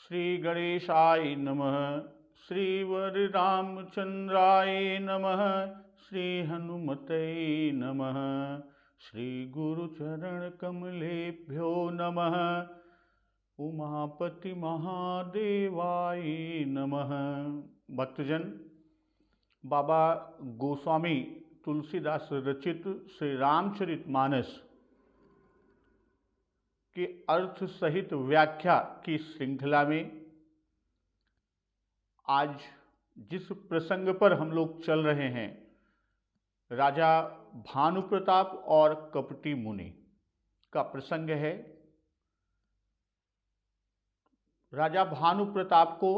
श्री गणेशाय नमः। श्री वररामचंद्राय नमः। श्री हनुमते नमः। श्री गुरुचरण कमलेभ्यो नमः। उमापति महादेवाय नमः। भक्तजन, बाबा गोस्वामी तुलसीदास रचित श्री रामचरितमानस के अर्थ सहित व्याख्या की श्रृंखला में आज जिस प्रसंग पर हम लोग चल रहे हैं, राजा भानु प्रताप और कपटी मुनि का प्रसंग है। राजा भानु प्रताप को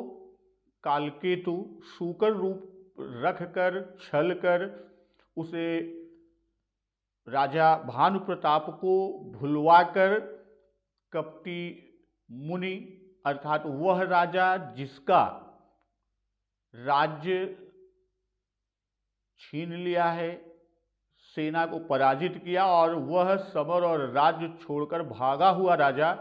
कालकेतु शूकर रूप रखकर छल कर उसे राजा भानु प्रताप को भुलवाकर कपटी मुनि अर्थात वह राजा जिसका राज्य छीन लिया है, सेना को पराजित किया और वह समर और राज्य छोड़कर भागा हुआ राजा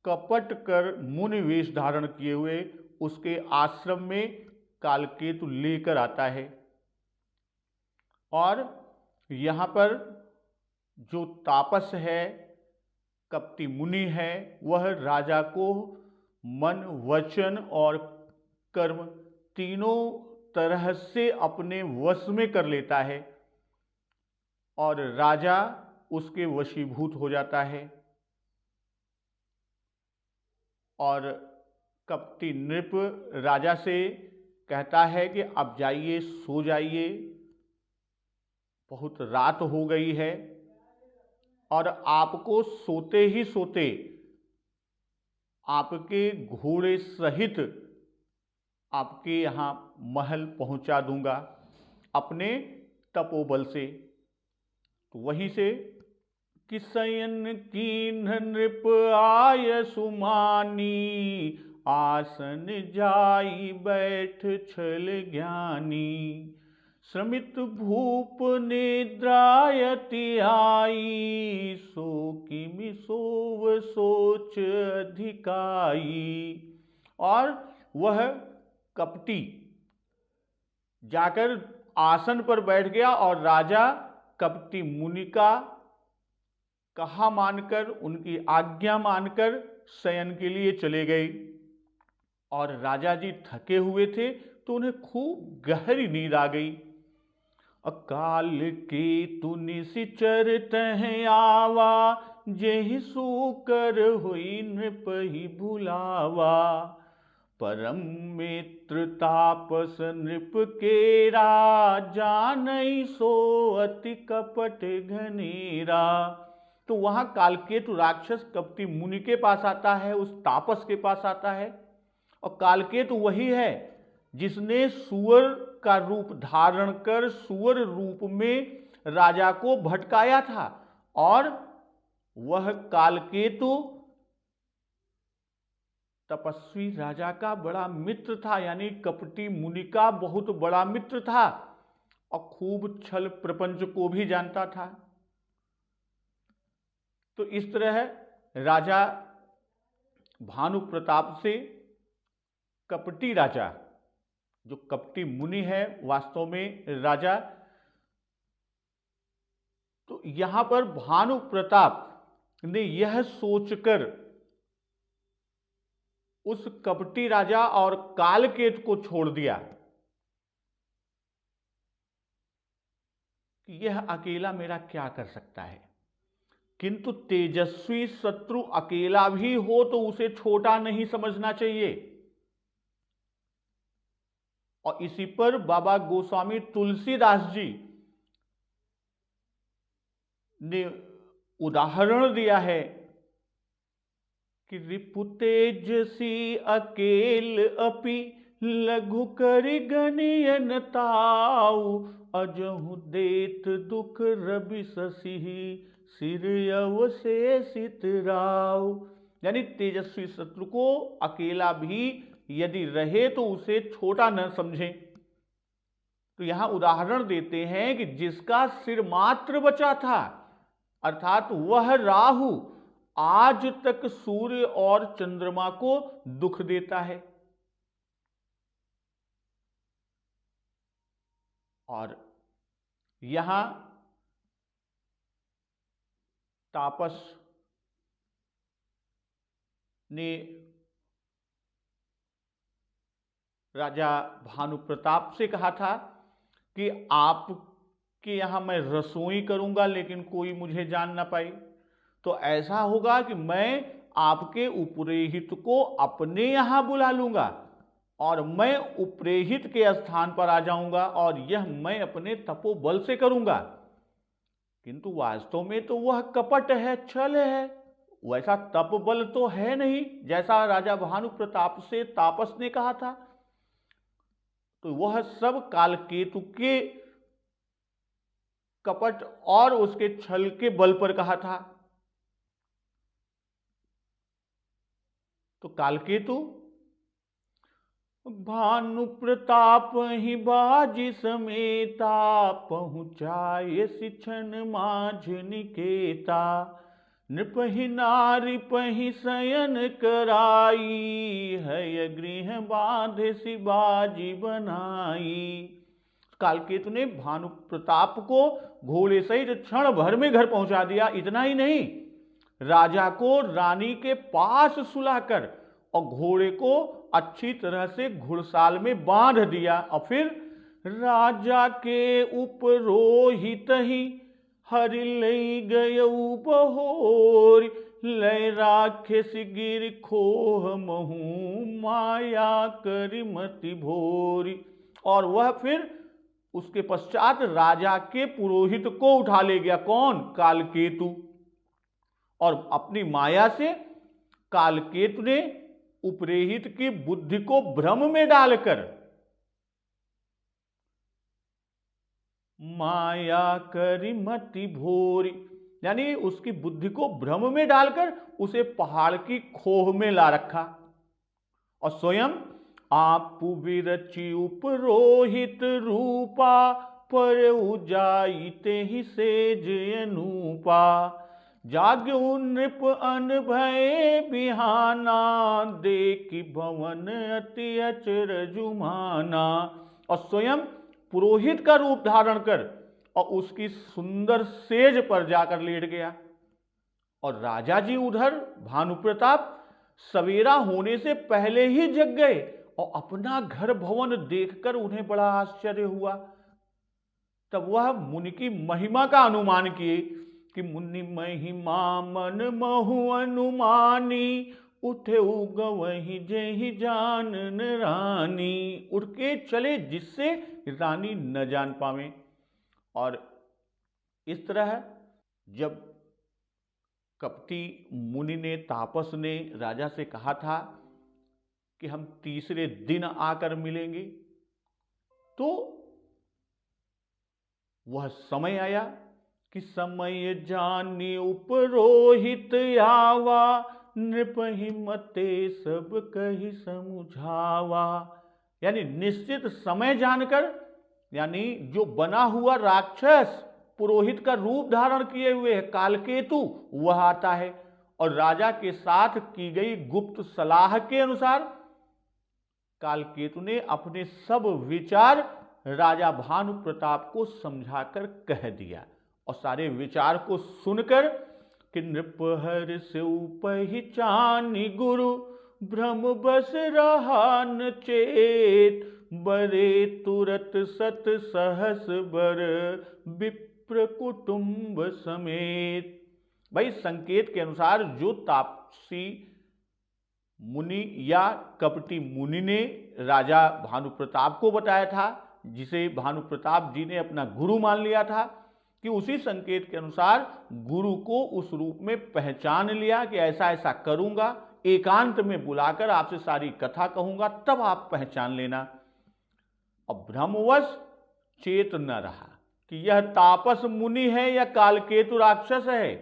कपट कर मुनि वेश धारण किए हुए उसके आश्रम में कालकेतु लेकर आता है। और यहाँ पर जो तापस है, कपटी मुनि है, वह राजा को मन वचन और कर्म तीनों तरह से अपने वश में कर लेता है और राजा उसके वशीभूत हो जाता है। और कपटी नृप राजा से कहता है कि अब जाइए, सो जाइए, बहुत रात हो गई है और आपको सोते ही सोते आपके घोड़े सहित आपके यहाँ महल पहुँचा दूंगा अपने तपोबल से। तो वहीं से कि शयन कीन्ह नृप आय सुमानी, आसन जाई बैठ छल ज्ञानी, श्रमित भूप निद्रायति आई, सो किमि सोव सोच अधिकाई। और वह कपटी जाकर आसन पर बैठ गया और राजा कपटी मुनि का कहा मानकर, उनकी आज्ञा मानकर शयन के लिए चले गए। और राजा जी थके हुए थे तो उन्हें खूब गहरी नींद आ गई। अकाल केतु निशिचर तह आवा, जेहि सूकर हुई नृप ही भुलावा, परम मित्र तापस नृप केरा, जानई सो अति कपट घनेरा। तो वहां कालकेतु राक्षस कपटी मुनि के पास आता है, उस तापस के पास आता है। और कालकेतु वही है जिसने सुअर का रूप धारण कर सुअर रूप में राजा को भटकाया था। और वह कालकेतु तपस्वी राजा का बड़ा मित्र था, यानी कपटी मुनि का बहुत बड़ा मित्र था और खूब छल प्रपंच को भी जानता था। तो इस तरह राजा भानु प्रताप से कपटी राजा, जो कपटी मुनि है वास्तव में राजा, तो यहां पर भानु प्रताप ने यह सोचकर उस कपटी राजा और कालकेतु को छोड़ दिया कि यह अकेला मेरा क्या कर सकता है। किंतु तेजस्वी शत्रु अकेला भी हो तो उसे छोटा नहीं समझना चाहिए। और इसी पर बाबा गोस्वामी तुलसीदास जी ने उदाहरण दिया है कि रिपु तेजसी अकेल अपि, लघु करि गनियन ताऊ, अजहु देत दुख रवि शशि, सिर अवशेषित राव। यानी तेजस्वी शत्रु को अकेला भी यदि रहे तो उसे छोटा न समझें। तो यहां उदाहरण देते हैं कि जिसका सिर मात्र बचा था, अर्थात वह राहु आज तक सूर्य और चंद्रमा को दुख देता है। और यहां तापस ने राजा भानु प्रताप से कहा था कि आपके यहां मैं रसोई करूंगा लेकिन कोई मुझे जान ना पाए, तो ऐसा होगा कि मैं आपके उपरेहित को अपने यहां बुला लूंगा और मैं उपरेहित के स्थान पर आ जाऊंगा और यह मैं अपने तपोबल से करूंगा। किंतु वास्तव में तो वह कपट है, छल है, वैसा तपबल तो है नहीं जैसा राजा भानु प्रताप से तापस ने कहा था। तो वह सब कालकेतु के कपट और उसके छल के बल पर कहा था। तो कालकेतु भानु प्रताप ही बाजी समेता, पहुंचाए शिक्षण माझ निकेता, नृपहि नारी पहि शयन कराई, है गृह बांधे सिबाजी बनाई। कालकेतु ने भानु प्रताप को घोड़े सहित क्षण भर में घर पहुंचा दिया। इतना ही नहीं, राजा को रानी के पास सुलाकर और घोड़े को अच्छी तरह से घुड़साल में बांध दिया। और फिर राजा के उपरोहित ही हरि लई गयऊ बहोर, लय राखेस गिर खोह महू, माया करि मति भोरी। और वह फिर उसके पश्चात राजा के पुरोहित को उठा ले गया। कौन? कालकेतु। और अपनी माया से कालकेतु ने उपरेहित की बुद्धि को भ्रम में डालकर, माया करि मति भोरी, यानी उसकी बुद्धि को भ्रम में डालकर उसे पहाड़ की खोह में ला रखा। और स्वयं आप विरचि उपरोहित रूपा, पर उजाइते ही सेज अनूपा, जाग्यू नृप अनभय बिहाना, देखि भवन अति अचरजुमाना। और स्वयं पुरोहित का रूप धारण कर और उसकी सुंदर सेज पर जाकर लेट गया। और राजा जी उधर भानु प्रताप सवेरा होने से पहले ही जग गए और अपना घर भवन देखकर उन्हें बड़ा आश्चर्य हुआ। तब वह मुनि की महिमा का अनुमान किए कि मुनि महिमा मन महु अनुमानी, उठे गवही जेहि जानन रानी। उठ के चले जिससे रानी न जान पावे। और इस तरह जब कपटी मुनि ने, तापस ने राजा से कहा था कि हम तीसरे दिन आकर मिलेंगे, तो वह समय आया कि समय जानी उपरोहित आवा, नृपहि मते सब कही समुझावा। यानी निश्चित समय जानकर, यानी जो बना हुआ राक्षस पुरोहित का रूप धारण किए हुए है कालकेतु, वह आता है और राजा के साथ की गई गुप्त सलाह के अनुसार कालकेतु ने अपने सब विचार राजा भानु प्रताप को समझाकर कह दिया। और सारे विचार को सुनकर कि नृपहर से पहचानी गुरु, भ्रम बस रहा न चेत, बरे तुरत सत सहस बर, विप्र कुटुंब समेत। भाई संकेत के अनुसार जो तापसी मुनि या कपटी मुनि ने राजा भानु प्रताप को बताया था, जिसे भानु प्रताप जी ने अपना गुरु मान लिया था, कि उसी संकेत के अनुसार गुरु को उस रूप में पहचान लिया कि ऐसा ऐसा करूंगा, एकांत में बुलाकर आपसे सारी कथा कहूंगा, तब आप पहचान लेना। अब भ्रमवश चेत न रहा कि यह तापस मुनि है या कालकेतु राक्षस है,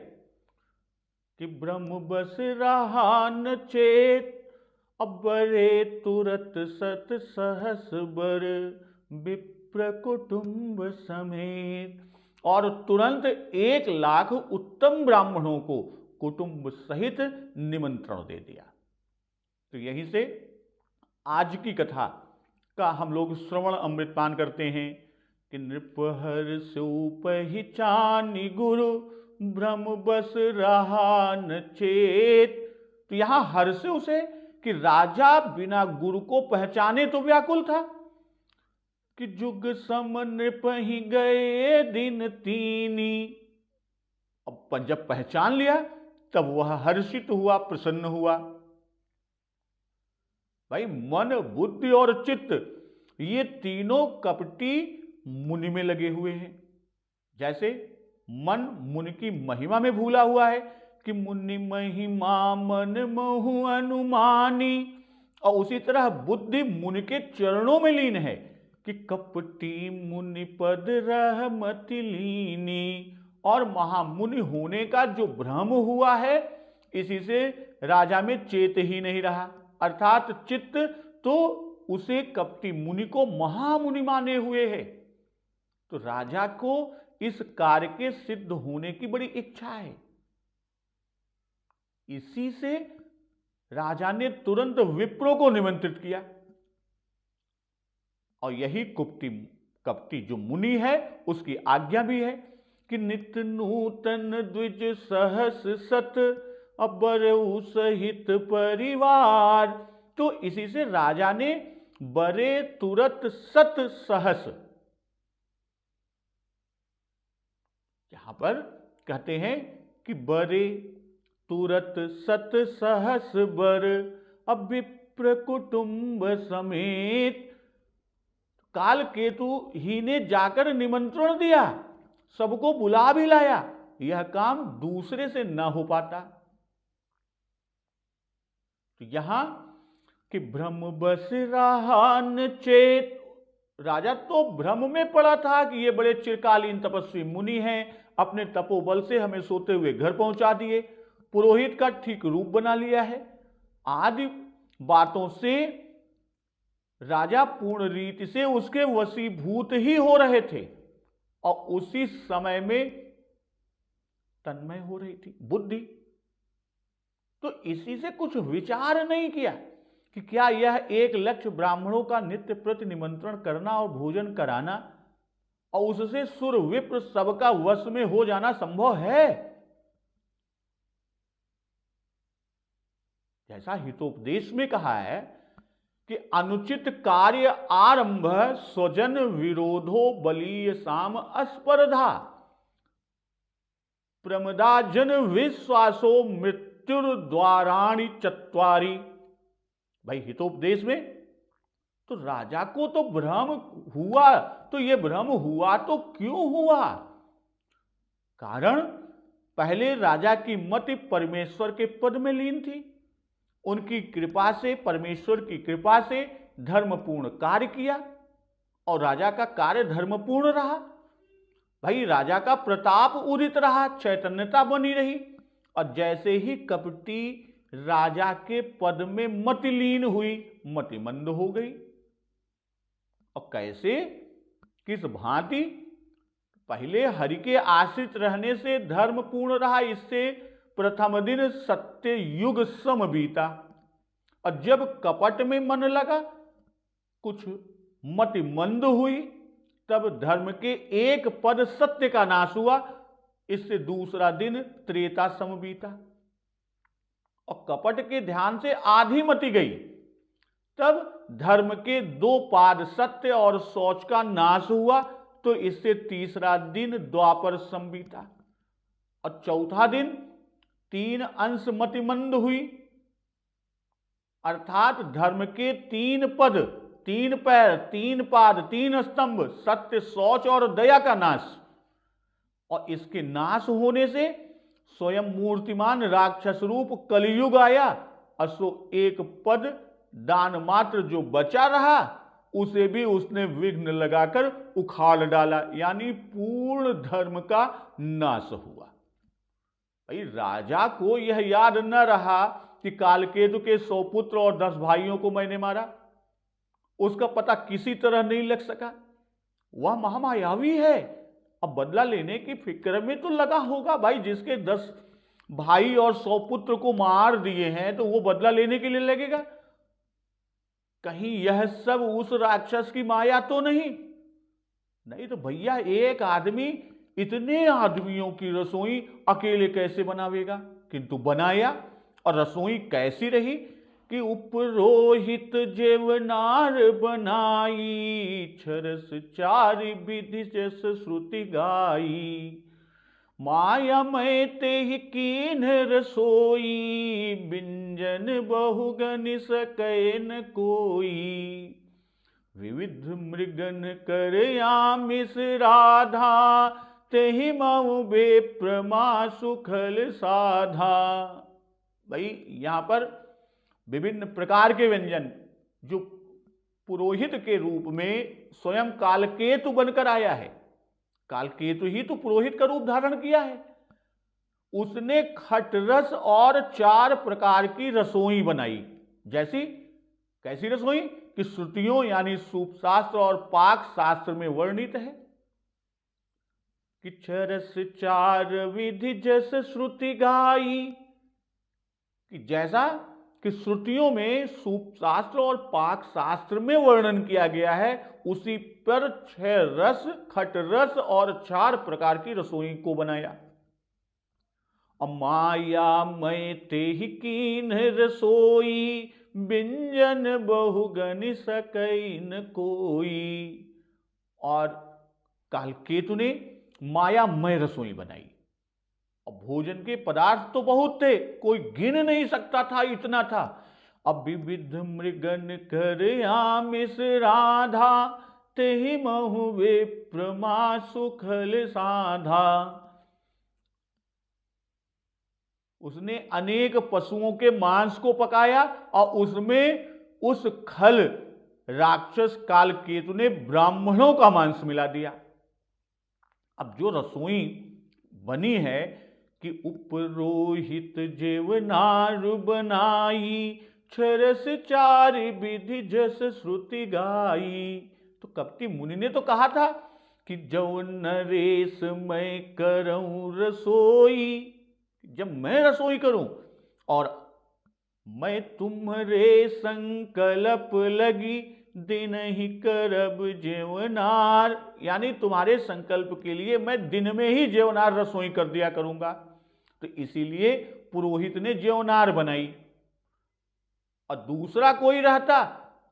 कि ब्रह्म बस रहा न चेत, अबरे तुरत सत सहस बर, विप्र कुटुंब समेत। और तुरंत 1 लाख उत्तम ब्राह्मणों को कुटुंब सहित निमंत्रण दे दिया। तो यहीं से आज की कथा का हम लोग श्रवण अमृतपान करते हैं कि नृपहर सो पहिचानी गुरु भ्रम बस रहा न चेत। तो यहां हर्ष उसे कि राजा बिना गुरु को पहचाने तो व्याकुल था कि जुग सम नृप ही गए दिन तीनी। अब जब पहचान लिया तब वह हर्षित हुआ, प्रसन्न हुआ। भाई मन, बुद्धि और चित्त ये तीनों कपटी मुनि में लगे हुए हैं। जैसे मन मुनि की महिमा में भूला हुआ है कि मुनि महिमा मन महु अनुमानी, और उसी तरह बुद्धि मुनि के चरणों में लीन है कि कपटी मुनि पद रहमति लीनी। और महामुनि होने का जो भ्रम हुआ है इसी से राजा में चेत ही नहीं रहा, अर्थात चित्त तो उसे कपटी मुनि को महामुनि माने हुए है। तो राजा को इस कार्य के सिद्ध होने की बड़ी इच्छा है। इसी से राजा ने तुरंत विप्रों को निमंत्रित किया। और यही कपटी जो मुनि है उसकी आज्ञा भी है कि नित्य नूतन द्विज सहस सत अबरऊ सहित परिवार। तो इसी से राजा ने बरे तुरत सत सहस, यहां पर कहते हैं कि बरे तुरत सत सहस बर अविप्र कुटुंब समेत। काल केतु ही ने जाकर निमंत्रण दिया, सबको बुला भी लाया, यह काम दूसरे से न हो पाता। तो यहां कि भ्रम बस रहा न चेत, राजा तो भ्रम में पड़ा था कि ये बड़े चिरकालीन तपस्वी मुनि हैं, अपने तपोबल से हमें सोते हुए घर पहुंचा दिए, पुरोहित का ठीक रूप बना लिया है, आदि बातों से राजा पूर्ण रीति से उसके वशीभूत ही हो रहे थे। और उसी समय में तन्मय हो रही थी बुद्धि। तो इसी से कुछ विचार नहीं किया कि क्या यह एक लक्ष्य ब्राह्मणों का नित्य प्रति निमंत्रण करना और भोजन कराना और उससे सुर विप्र सबका वश में हो जाना संभव है। जैसा हितोपदेश में कहा है कि अनुचित कार्य आरंभ स्वजन विरोधो बलीय साम अस्पर्धा प्रमदाजन विश्वासो मृत्युर्द्वाराणि चत्वारि। भाई हितोपदेश में तो राजा को तो भ्रम हुआ, तो ये भ्रम हुआ तो क्यों हुआ? कारण पहले राजा की मति परमेश्वर के पद में लीन थी, उनकी कृपा से, परमेश्वर की कृपा से धर्मपूर्ण कार्य किया और राजा का कार्य धर्मपूर्ण रहा। भाई राजा का प्रताप उदित रहा, चैतन्यता बनी रही। और जैसे ही कपटी राजा के पद में मतिलीन हुई, मतिमंद हो गई। और कैसे, किस भांति? पहले हरि के आश्रित रहने से धर्म पूर्ण रहा, इससे प्रथम दिन सत्य युग सम बीता। और जब कपट में मन लगा, कुछ मति मंद हुई, तब धर्म के एक पद सत्य का नाश हुआ, इससे दूसरा दिन त्रेता सम बीता। और कपट के ध्यान से आधी मति गई, तब धर्म के दो पाद सत्य और शौच का नाश हुआ, तो इससे तीसरा दिन द्वापर सम बीता। और चौथा दिन तीन अंश मतिमंद हुई, अर्थात धर्म के तीन पद, तीन पैर, तीन पाद, तीन स्तंभ, सत्य, शौच और दया का नाश। और इसके नाश होने से स्वयं मूर्तिमान राक्षस रूप कलयुग आया। असो एक पद दान मात्र जो बचा रहा, उसे भी उसने विघ्न लगाकर उखाड़ डाला, यानी पूर्ण धर्म का नाश हुआ। भाई राजा को यह याद न रहा कि कालकेतु के 100 पुत्र और 10 भाइयों को मैंने मारा, उसका पता किसी तरह नहीं लग सका। वह महामायावी है, अब बदला लेने की फिक्र में तो लगा होगा। भाई जिसके 10 भाई और सौपुत्र को मार दिए हैं तो वो बदला लेने के लिए लगेगा। कहीं यह सब उस राक्षस की माया तो नहीं? नहीं तो भैया एक आदमी इतने आदमियों की रसोई अकेले कैसे बनावेगा? किंतु बनाया। और रसोई कैसी रही कि उपरोहित जेवनार बनाई, छरस चार विधि जस श्रुति गाई। माया मैं ते ही कीन रसोई, बिंजन बहुगन सकै न कोई। विविध मृगन कर आमिष राधा, तेहि मऊ बेप्रमा सुखल साधा। भाई यहां पर विभिन्न प्रकार के व्यंजन जो पुरोहित के रूप में स्वयं कालकेतु बनकर आया है, कालकेतु ही तो पुरोहित का रूप धारण किया है, उसने खटरस और 4 प्रकार की रसोई बनाई। जैसी कैसी रसोई कि श्रुतियों यानी सूप शास्त्र और पाक शास्त्र में वर्णित है कि छरस 4 विधि जस श्रुति गाई, कि जैसा कि श्रुतियों में सूप शास्त्र और पाक शास्त्र में वर्णन किया गया है, उसी पर 6 रस, खटरस और 4 प्रकार की रसोई को बनाया। माया मैं ते ही कीन रसोई, व्यंजन बहुगन सकै न कोई। और कालकेतु ने मायामय रसोई बनाई। और भोजन के पदार्थ तो बहुत थे, कोई गिन नहीं सकता था, इतना था। अब विविध मृगन कर आमिष राधा, तेहि महु विप्रमा सुखल साधा। उसने अनेक पशुओं के मांस को पकाया और उसमें उस खल राक्षस कालकेतु ने ब्राह्मणों का मांस मिला दिया। अब जो रसोई बनी है कि उपरोहित जेवनार बनाई, छरस 4 विधि जस श्रुति गाई। तो कपटी मुनि ने तो कहा था कि जो नरेश मैं करऊं रसोई, जब मैं रसोई करूं और मैं तुम्हारे संकल्प लगी, दिन ही करब जेवनार, यानी तुम्हारे संकल्प के लिए मैं दिन में ही जेवनार रसोई कर दिया करूंगा। तो इसीलिए पुरोहित ने जेवनार बनाई। और दूसरा कोई रहता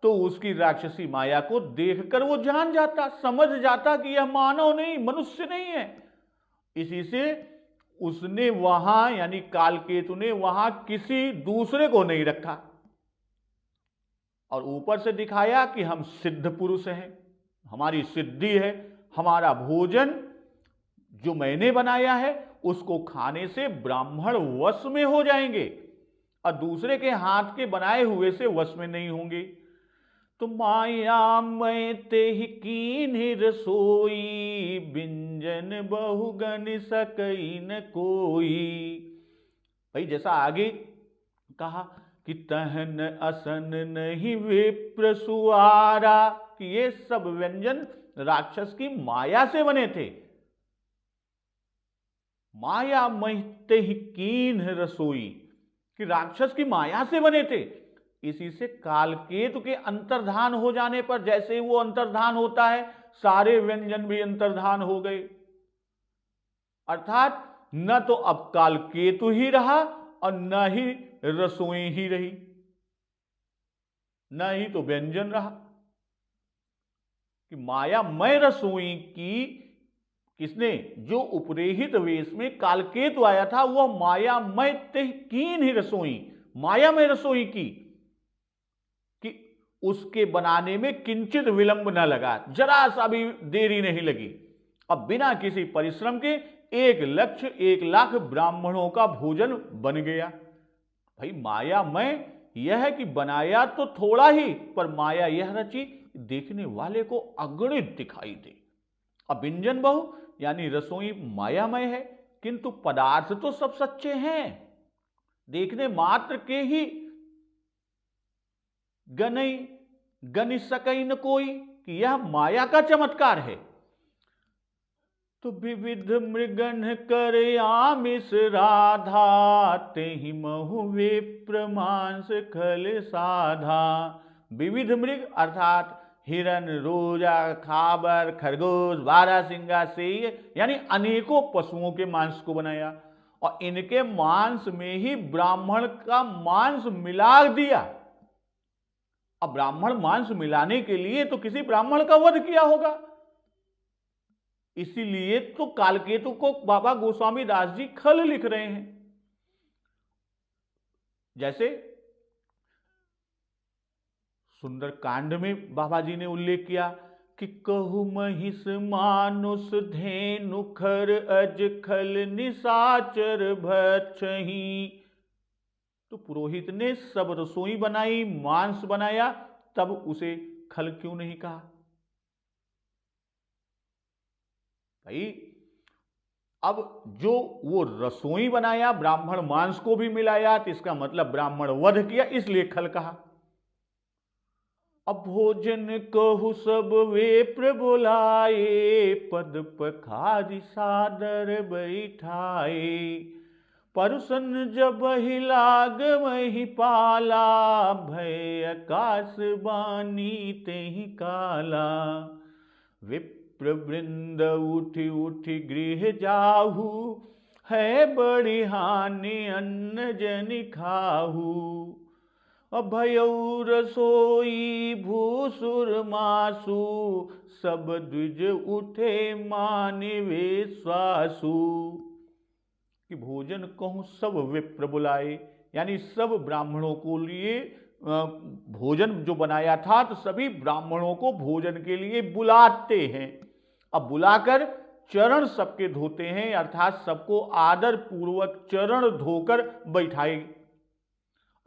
तो उसकी राक्षसी माया को देखकर वो जान जाता, समझ जाता कि यह मानव नहीं, मनुष्य नहीं है। इसी से उसने वहां यानी कालकेतु ने वहां किसी दूसरे को नहीं रखा और ऊपर से दिखाया कि हम सिद्ध पुरुष हैं, हमारी सिद्धि है, हमारा भोजन जो मैंने बनाया है उसको खाने से ब्राह्मण वश में हो जाएंगे और दूसरे के हाथ के बनाए हुए से वश में नहीं होंगे। तो माया मैं ते ही कीन रसोई, व्यंजन बहुगन सकै न कोई। भाई जैसा आगे कहा कि तहन असन नहीं विप्र सुआरा, कि ये सब व्यंजन राक्षस की माया से बने थे। माया मैं ते ही कीन रसोई, कि राक्षस की माया से बने थे। इसी से कालकेतु के अंतर्धान हो जाने पर, जैसे वो अंतर्धान होता है, सारे व्यंजन भी अंतर्धान हो गए। अर्थात न तो अब कालकेतु ही रहा और न ही रसोई ही रही, न ही तो व्यंजन रहा। कि मायामय रसोई की किसने, जो उपरेहित वेश में कालकेतु आया था, वह मायामय ते कीन ही रसोई, मायामय रसोई की, कि उसके बनाने में किंचित विलंब न लगा, जरा सा भी देरी नहीं लगी। अब बिना किसी परिश्रम के 1,00,000 ब्राह्मणों का भोजन बन गया। भाई मायामय यह है कि बनाया तो थोड़ा ही, पर माया यह रची देखने वाले को अगणित दिखाई दे। अब व्यंजन बहु यानी रसोई मायामय है, किंतु पदार्थ तो सब सच्चे हैं, देखने मात्र के ही गनि सकै न कोई, कि यह माया का चमत्कार है। तो विविध मृगन कर आमिष राधा, तेहि महु विप्र मांस खल साधा। विविध मृग अर्थात हिरण, रोजा, खाबर, खरगोश, बारहसिंगा, शेर, यानी अनेकों पशुओं के मांस को बनाया और इनके मांस में ही ब्राह्मण का मांस मिला दिया। अब ब्राह्मण मांस मिलाने के लिए तो किसी ब्राह्मण का वध किया होगा, इसीलिए तो कालकेतु को बाबा गोस्वामी दास जी खल लिख रहे हैं। जैसे सुंदर कांड में बाबा जी ने उल्लेख किया कि कहु महिष मानुष धेनु खर अज खल निशाचर भक्षहि। तो पुरोहित ने सब रसोई बनाई, मांस बनाया, तब उसे खल क्यों नहीं कहा? भाई अब जो वो रसोई बनाया, ब्राह्मण मांस को भी मिलाया, तो इसका मतलब ब्राह्मण वध किया, इसलिए खल कहा। अब भोजन कहु सब विप्र बुलाए, पद पखारी सादर बैठाए। परुसन जब ही लाग मही पाला, भय आकाश बानी तेहि काला। विप्र वृंद उठी उठी गृह जाहू, है बड़ी हानि अन्न जनि खाहू। अभयौ रसोई भूसुर मासु, सब द्विज उठे मानि विश्वासु। कि भोजन कहूं सब विप्र बुलाए, यानी सब ब्राह्मणों को लिए भोजन जो बनाया था, तो सभी ब्राह्मणों को भोजन के लिए बुलाते हैं। अब बुलाकर चरण सबके धोते हैं, अर्थात सबको आदर पूर्वक चरण धोकर बैठाए।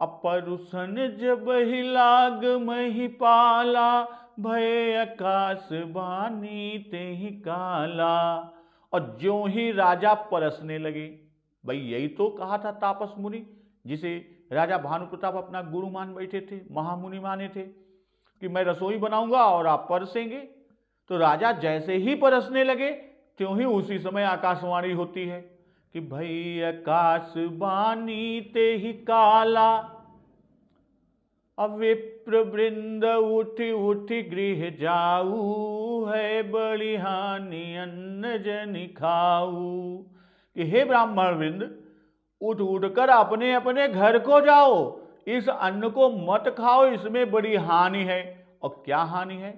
अपरुषन जब ही लाग मही पाला, भय आकाश बानी तेहि काला। और ज्यों ही राजा परसने लगे, भाई यही तो कहा था तापस मुनि, जिसे राजा भानु प्रताप अपना गुरु मान बैठे थे, महामुनि माने थे, कि मैं रसोई बनाऊंगा और आप परसेंगे। तो राजा जैसे ही परसने लगे, त्यों ही उसी समय आकाशवाणी होती है कि भई आकाश बानी तेहि काला। अब विप्र वृंद उठी उठी गृह जाऊ, है बड़ी हानि अन्न जनि खाऊ। कि हे ब्राह्मण वृंद, उठ उठ कर अपने अपने घर को जाओ, इस अन्न को मत खाओ, इसमें बड़ी हानि है। और क्या हानि है?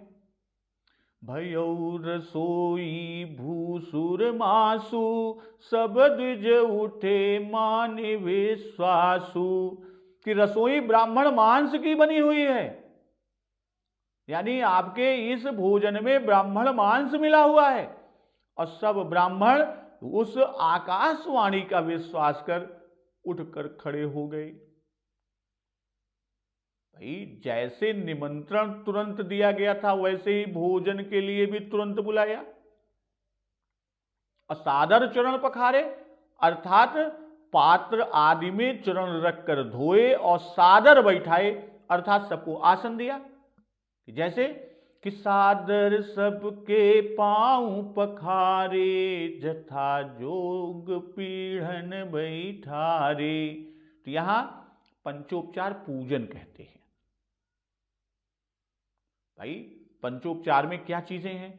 भयौ रसोई भूसुर मासु, सब द्विज उठे मानि विश्वासु। कि रसोई ब्राह्मण मांस की बनी हुई है, यानी आपके इस भोजन में ब्राह्मण मांस मिला हुआ है। और सब ब्राह्मण उस आकाशवाणी का विश्वास कर उठकर खड़े हो गए। भाई जैसे निमंत्रण तुरंत दिया गया था, वैसे ही भोजन के लिए भी तुरंत बुलाया। और सादर चरण पखारे, अर्थात पात्र आदि में चरण रखकर धोए और सादर बैठाए, अर्थात सबको आसन दिया। जैसे कि सादर सबके पांव पखारे, जथा जोग पीढ़न बैठारे। तो यहां पंचोपचार पूजन कहते हैं। भाई पंचोपचार में क्या चीजें हैं,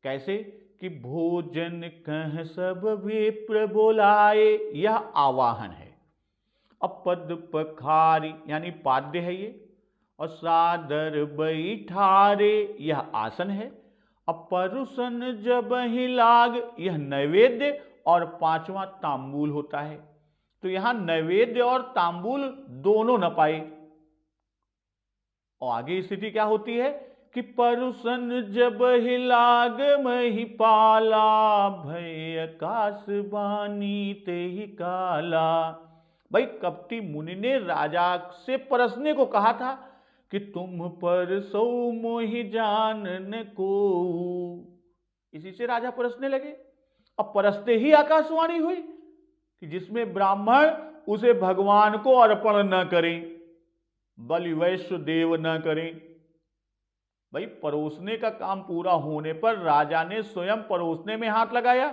कैसे? कि भोजन कह सब विप्र बोलाए, यह आवाहन है। अब पद पखारी यानी पाद्य है ये, और सादर बैठारे यह आसन है। अब परुसन जब ही लाग यह नैवेद्य, और पांचवा तांबूल होता है। तो यहां नैवेद्य और तांबूल दोनों न पाए। और आगे स्थिति क्या होती है कि परुसन जब ही लाग मही पाला, भय आकाश बानी तेहि काला। भाई कपटी मुनि ने राजा से परसने को कहा था कि तुम परसो मोहि जानन को। इसी से राजा परसने लगे। अब परसते ही आकाशवाणी हुई कि जिसमें ब्राह्मण उसे भगवान को अर्पण न करें, बलि वैश्य देव न करें। भाई परोसने का काम पूरा होने पर राजा ने स्वयं परोसने में हाथ लगाया,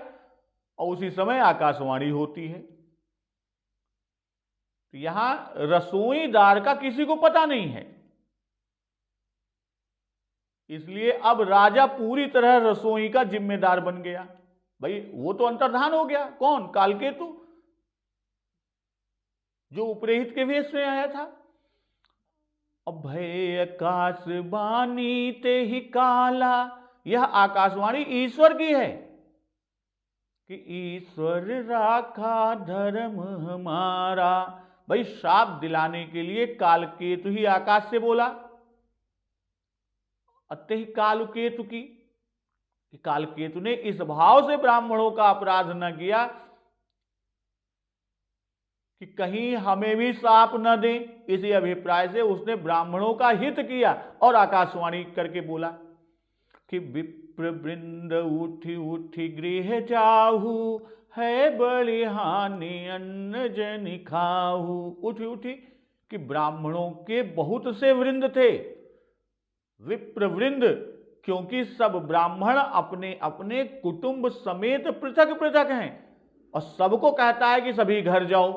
और उसी समय आकाशवाणी होती है। तो यहां रसोईदार का किसी को पता नहीं है, इसलिए अब राजा पूरी तरह रसोई का जिम्मेदार बन गया। भाई वो तो अंतर्धान हो गया, कौन? कालकेतु, जो उपरेहित के वेश में आया था। अभय आकाशवाणी ते ही काला, यह आकाशवाणी ईश्वर की है कि ईश्वर राखा धर्म हमारा। भाई श्राप दिलाने के लिए कालकेतु ही आकाश से बोला। अतः ही कालकेतु की, कि कालकेतु ने इस भाव से ब्राह्मणों का अपराध न किया कि कहीं हमें भी श्राप न दे, इसी अभिप्राय से उसने ब्राह्मणों का हित किया और आकाशवाणी करके बोला कि विप्र वृंद उठी उठी गृह जाहू, है बड़ी हानि अन्न जनि खाहू। उठी उठी कि ब्राह्मणों के बहुत से वृंद थे, विप्र वृंद, क्योंकि सब ब्राह्मण अपने अपने कुटुंब समेत पृथक पृथक हैं, और सबको कहता है कि सभी घर जाओ,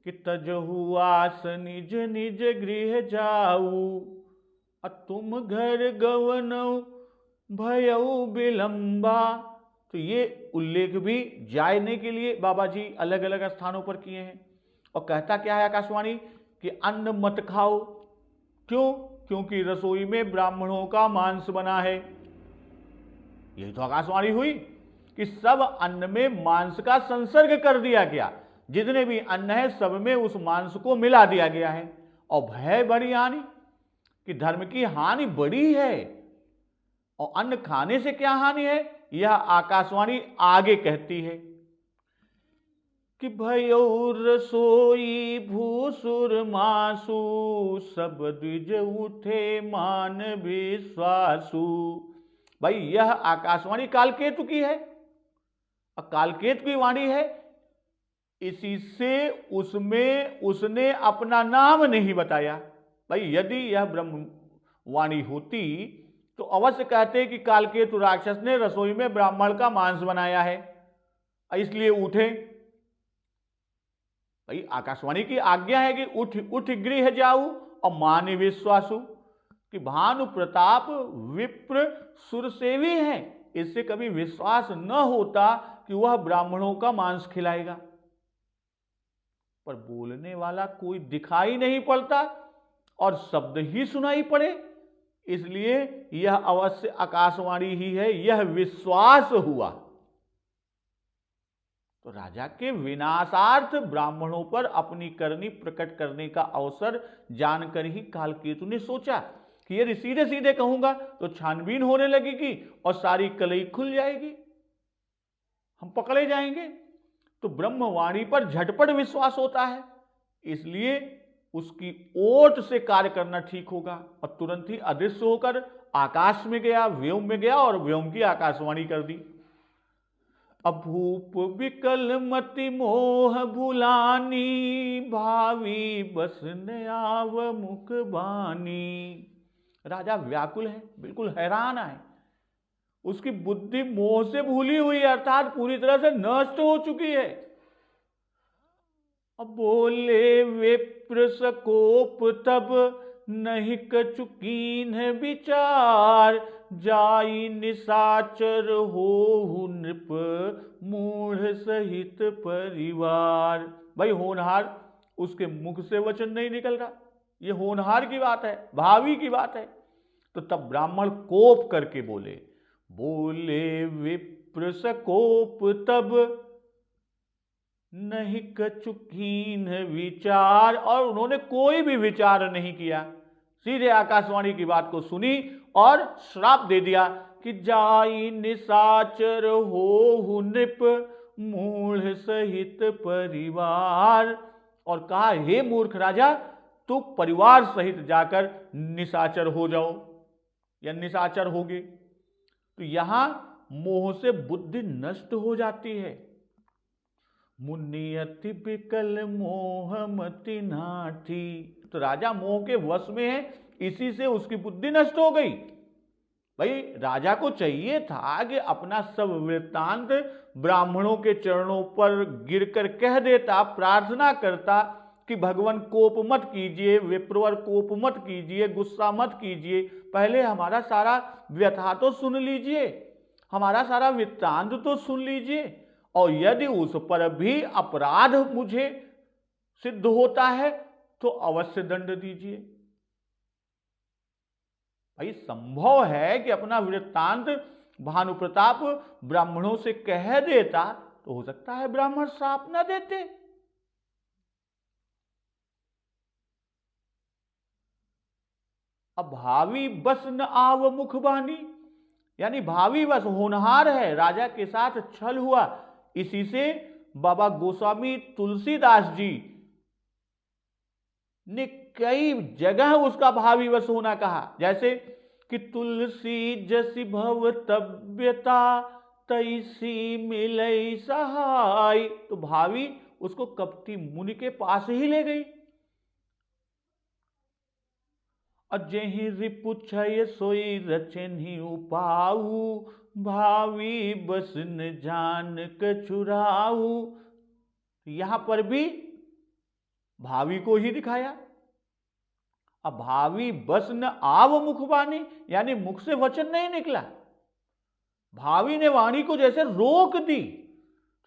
कि तजहु आस निज निज गृह जाऊ, तुम घर गवनऊ भयऊ विलंबा। तो ये उल्लेख भी जाने के लिए बाबा जी अलग अलग स्थानों पर किए हैं। और कहता क्या है आकाशवाणी कि अन्न मत खाओ, क्यों? क्योंकि रसोई में ब्राह्मणों का मांस बना है। यही तो आकाशवाणी हुई कि सब अन्न में मांस का संसर्ग कर दिया गया, जितने भी अन्न है सब में उस मांस को मिला दिया गया है। और भय बड़ी हानि, कि धर्म की हानि बड़ी है, और अन्न खाने से क्या हानि है, यह आकाशवाणी आगे कहती है कि भयो रसोई भूसुर मासु, सब द्विज उठे मान विश्वासु। भाई यह आकाशवाणी कालकेतु की है, और कालकेतु की वाणी है, इसी से उसमें उसने अपना नाम नहीं बताया। भाई यदि यह ब्रह्मवाणी होती तो अवश्य कहते कि कालकेतु राक्षस ने रसोई में ब्राह्मण का मांस बनाया है, इसलिए उठे। भाई आकाशवाणी की आज्ञा है कि उठ उठ गृह जाऊ और मान विश्वासु, कि भानु प्रताप विप्र सुरसेवी हैं, इससे कभी विश्वास न होता कि वह ब्राह्मणों का मांस खिलाएगा। पर बोलने वाला कोई दिखाई नहीं पड़ता और शब्द ही सुनाई पड़े, इसलिए यह अवश्य आकाशवाणी ही है, यह विश्वास हुआ। तो राजा के विनाशार्थ ब्राह्मणों पर अपनी करनी प्रकट करने का अवसर जानकर ही कालकेतु ने सोचा कि यदि सीधे सीधे कहूंगा तो छानबीन होने लगेगी और सारी कलई खुल जाएगी, हम पकड़े जाएंगे। तो ब्रह्मवाणी पर झटपट विश्वास होता है, इसलिए उसकी ओट से कार्य करना ठीक होगा। और तुरंत ही अदृश्य होकर आकाश में गया, व्योम में गया और व्योम की आकाशवाणी कर दी। अभूप विकल मति मोह भुलानी, भावी बस नयाव मुख बानी। राजा व्याकुल है, बिल्कुल हैरान है, उसकी बुद्धि मोह से भूली हुई है, अर्थात पूरी तरह से नष्ट हो चुकी है। अब बोले विप्र सकोप तब, नहीं कचुकीन है विचार, जाई निशाचर हो नृप मूढ़ सहित परिवार। भाई होनहार, उसके मुख से वचन नहीं निकल रहा, ये होनहार की बात है, भावी की बात है। तो तब ब्राह्मण कोप करके बोले, बोले विप्र सकोप तब, नहीं कचुकीन विचार। और उन्होंने कोई भी विचार नहीं किया, सीधे आकाशवाणी की बात को सुनी और श्राप दे दिया कि जाई निशाचर हो नृप मूढ़ सहित परिवार। और कहा, हे मूर्ख राजा, तू परिवार सहित जाकर निशाचर हो जाओ या निशाचर होगे। तो यहां मोह से बुद्धि नष्ट हो जाती है। मुनि अति विकल मोह मति नाठी। तो राजा मोह के वश में है, इसी से उसकी बुद्धि नष्ट हो गई। भाई राजा को चाहिए था कि अपना सब वृत्तांत ब्राह्मणों के चरणों पर गिरकर कह देता, प्रार्थना करता कि भगवान कोप मत कीजिए, विप्रवर कोप मत कीजिए, गुस्सा मत कीजिए, पहले हमारा सारा व्यथा तो सुन लीजिए, हमारा सारा वृत्तांत तो सुन लीजिए, और यदि उस पर भी अपराध मुझे सिद्ध होता है तो अवश्य दंड दीजिए। भाई संभव है कि अपना वृत्तांत भानु प्रताप ब्राह्मणों से कह देता तो हो सकता है ब्राह्मण श्राप न देते। अब भावी बस न आव मुख बानी, यानी भावी बस होनहार है, राजा के साथ छल हुआ, इसी से बाबा गोस्वामी तुलसीदास जी ने कई जगह उसका भावी वश होना कहा, जैसे कि तुलसी जसी भवतव्यता तैसी मिलई सहाय, तो भावी उसको कपटी मुनि के पास ही ले गई। अजहि रिपु छय सोई रचनि उपाऊ, भावी बस न जान कछुराऊ, यहां पर भी भावी को ही दिखाया। अब भावी बस न आव मुखबानी, यानी मुख से वचन नहीं निकला, भावी ने वाणी को जैसे रोक दी,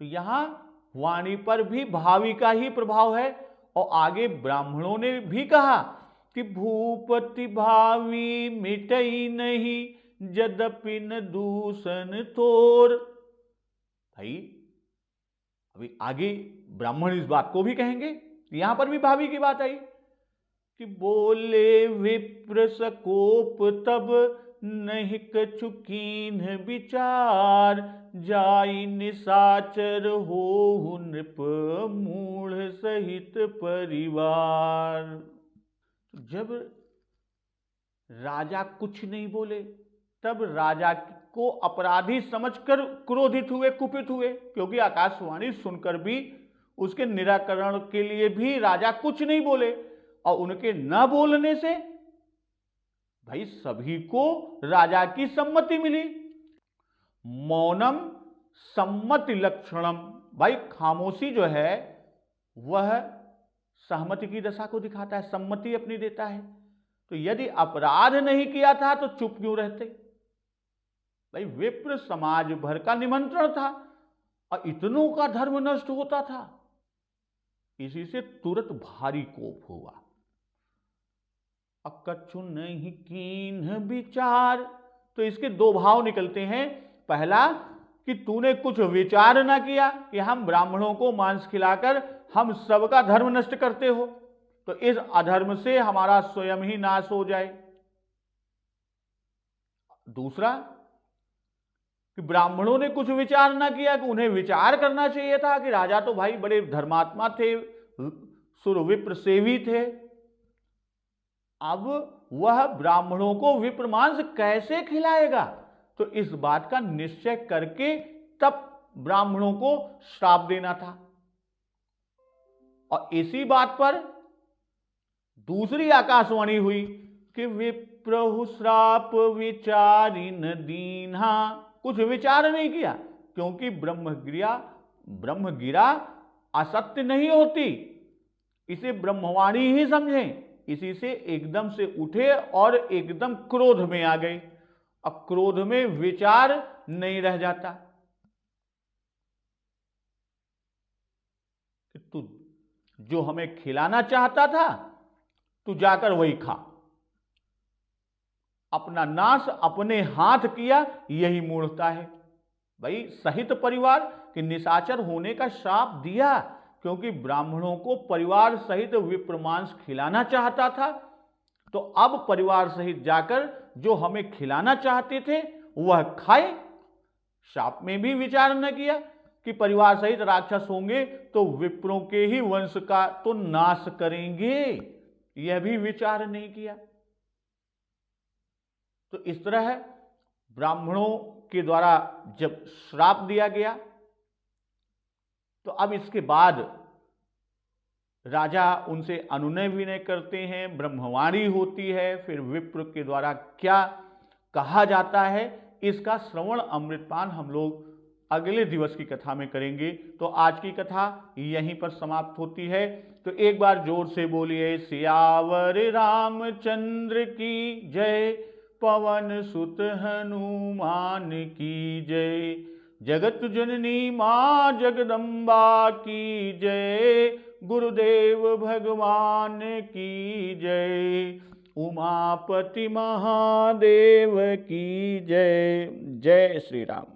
तो यहां वाणी पर भी भावी का ही प्रभाव है। और आगे ब्राह्मणों ने भी कहा कि भूपति भावी मिटई नहीं, यद्यपि न दूषण तोर। भाई अभी आगे ब्राह्मण इस बात को भी कहेंगे, यहां पर भी भावी की बात आई कि बोले विप्र सकोप तब नहीं कछु कीन विचार, जाई निशाचर हो नृप मूढ़ सहित परिवार। जब राजा कुछ नहीं बोले तब राजा को अपराधी समझकर क्रोधित हुए, कुपित हुए, क्योंकि आकाशवाणी सुनकर भी उसके निराकरण के लिए भी राजा कुछ नहीं बोले, और उनके न बोलने से भाई सभी को राजा की सम्मति मिली। मौनम सम्मति लक्षणम, भाई खामोशी जो है वह सहमति की दशा को दिखाता है, सम्मति अपनी देता है। तो यदि अपराध नहीं किया था तो चुप क्यों रहते? भाई विप्र समाज भर का निमंत्रण था और इतनों का धर्म नष्ट होता था, इसी से तुरंत भारी कोप हुआ। कछु नहीं कीन विचार, तो इसके दो भाव निकलते हैं। पहला कि तूने कुछ विचार ना किया कि हम ब्राह्मणों को मांस खिलाकर हम सबका धर्म नष्ट करते हो, तो इस अधर्म से हमारा स्वयं ही नाश हो जाए। दूसरा कि ब्राह्मणों ने कुछ विचार ना किया कि उन्हें विचार करना चाहिए था कि राजा तो भाई बड़े धर्मात्मा थे, सुरविप्र सेवी थे, अब वह ब्राह्मणों को विप्र मांस कैसे खिलाएगा, तो इस बात का निश्चय करके तब ब्राह्मणों को श्राप देना था। और इसी बात पर दूसरी आकाशवाणी हुई कि विप्रहु श्राप विचारिन दीन्हा, कुछ विचार नहीं किया, क्योंकि ब्रह्मगिरा असत्य नहीं होती, इसे ब्रह्मवाणी ही समझें। इसी से एकदम से उठे और एकदम क्रोध में आ गए। अब क्रोध में विचार नहीं रह जाता कि तू जो हमें खिलाना चाहता था तू जाकर वही खा, अपना नाश अपने हाथ किया, यही मूढ़ता है। भाई सहित परिवार के निशाचर होने का श्राप दिया, क्योंकि ब्राह्मणों को परिवार सहित विप्र मांस खिलाना चाहता था, तो अब परिवार सहित जाकर जो हमें खिलाना चाहते थे वह खाए। श्राप में भी विचार न किया कि परिवार सहित राक्षस होंगे तो विप्रों के ही वंश का तो नाश करेंगे, यह भी विचार नहीं किया। तो इस तरह ब्राह्मणों के द्वारा जब श्राप दिया गया, तो अब इसके बाद राजा उनसे अनुनय विनय करते हैं, ब्रह्मवाणी होती है, फिर विप्र के द्वारा क्या कहा जाता है, इसका श्रवण अमृतपान हम लोग अगले दिवस की कथा में करेंगे। तो आज की कथा यहीं पर समाप्त होती है। तो एक बार जोर से बोलिए सियावर रामचंद्र की जय, पवन सुत हनुमान की जय, जगत जननी मां जगदम्बा की जय, गुरुदेव भगवान की जय, उमापति महादेव की जय। जय श्री राम।